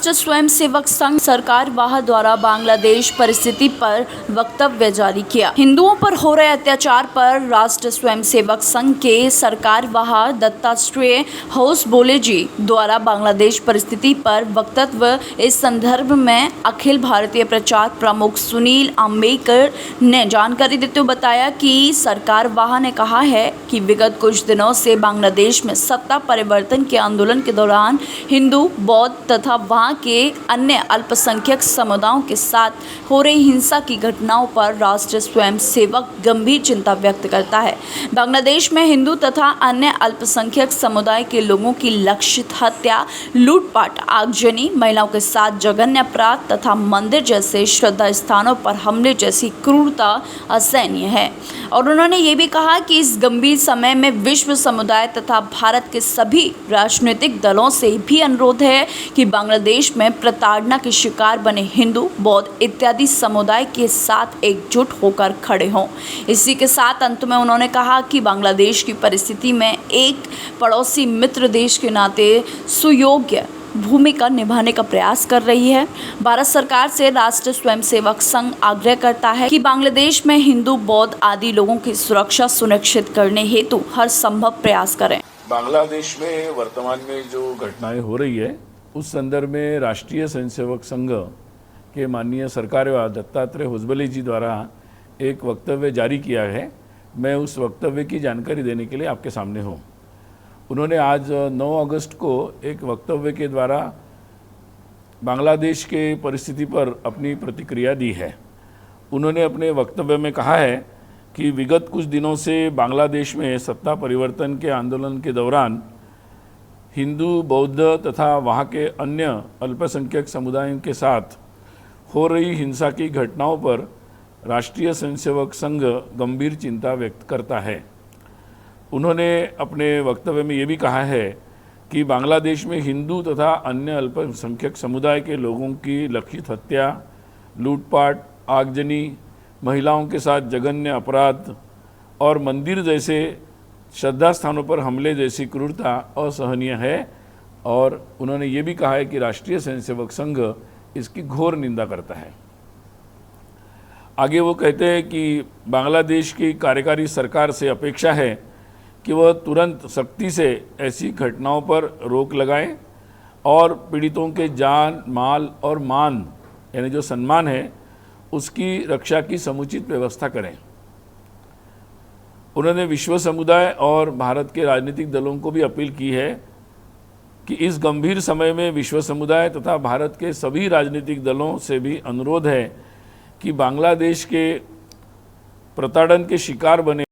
राष्ट्र स्वयंसेवक संघ सरकारवाह द्वारा बांग्लादेश परिस्थिति पर वक्तव्य जारी किया। हिंदुओं पर हो रहे अत्याचार पर राष्ट्र स्वयंसेवक संघ के सरकारवाह दत्तात्रेय होसबोले जी द्वारा बांग्लादेश परिस्थिति पर वक्तव्य। इस संदर्भ में अखिल भारतीय प्रचार प्रमुख सुनील अम्बेकर ने जानकारी देते हुए बताया कि सरकारवाह ने कहा है कि विगत कुछ दिनों से बांग्लादेश में सत्ता परिवर्तन के आंदोलन के दौरान हिंदू, बौद्ध तथा वहां के अन्य अल्पसंख्यक समुदायों के साथ हो रही हिंसा की घटनाओं पर राष्ट्रीय स्वयंसेवक गंभीर चिंता व्यक्त करता है। बांग्लादेश में हिंदू तथा अन्य अल्पसंख्यक समुदाय के लोगों की लक्षित हत्या, लूटपाट, आगजनी, महिलाओं के साथ जघन्य अपराध तथा मंदिर जैसे श्रद्धा स्थानों पर हमले जैसी क्रूरता असहनीय है। और उन्होंने ये भी कहा कि इस गंभीर समय में विश्व समुदाय तथा भारत के सभी राजनीतिक दलों से भी अनुरोध है कि बांग्लादेश में प्रताड़ना के शिकार बने हिंदू, बौद्ध इत्यादि समुदाय के साथ एकजुट होकर खड़े हों। इसी के साथ अंत में उन्होंने कहा कि बांग्लादेश की परिस्थिति में एक पड़ोसी मित्र देश के नाते सुयोग्य भूमिका निभाने का प्रयास कर रही है। भारत सरकार से राष्ट्रीय स्वयंसेवक संघ आग्रह करता है कि बांग्लादेश में हिंदू, बौद्ध आदि लोगों की सुरक्षा सुनिश्चित करने हेतु हर संभव प्रयास करें। बांग्लादेश में वर्तमान में जो घटनाएं हो रही है उस संदर्भ में राष्ट्रीय स्वयंसेवक संघ के माननीय सरकारवाह दत्तात्रेय होसबोले जी द्वारा एक वक्तव्य जारी किया है। मैं उस वक्तव्य की जानकारी देने के लिए आपके सामने हूँ। उन्होंने आज 9 अगस्त को एक वक्तव्य के द्वारा बांग्लादेश के परिस्थिति पर अपनी प्रतिक्रिया दी है। उन्होंने अपने वक्तव्य में कहा है कि विगत कुछ दिनों से बांग्लादेश में सत्ता परिवर्तन के आंदोलन के दौरान हिंदू, बौद्ध तथा वहाँ के अन्य अल्पसंख्यक समुदायों के साथ हो रही हिंसा की घटनाओं पर राष्ट्रीय स्वयंसेवक संघ गंभीर चिंता व्यक्त करता है। उन्होंने अपने वक्तव्य में ये भी कहा है कि बांग्लादेश में हिंदू तथा अन्य अल्पसंख्यक समुदाय के लोगों की लक्षित हत्या, लूटपाट, आगजनी, महिलाओं के साथ जघन्य अपराध और मंदिर जैसे श्रद्धा स्थानों पर हमले जैसी क्रूरता असहनीय है। और उन्होंने ये भी कहा है कि राष्ट्रीय स्वयंसेवक संघ इसकी घोर निंदा करता है। आगे वो कहते हैं कि बांग्लादेश की कार्यकारी सरकार से अपेक्षा है कि वह तुरंत सख्ती से ऐसी घटनाओं पर रोक लगाए और पीड़ितों के जान, माल और मान यानी जो सम्मान है उसकी रक्षा की समुचित व्यवस्था करें। उन्होंने विश्व समुदाय और भारत के राजनीतिक दलों को भी अपील की है कि इस गंभीर समय में विश्व समुदाय तथा भारत के सभी राजनीतिक दलों से भी अनुरोध है कि बांग्लादेश के प्रताड़न के शिकार बने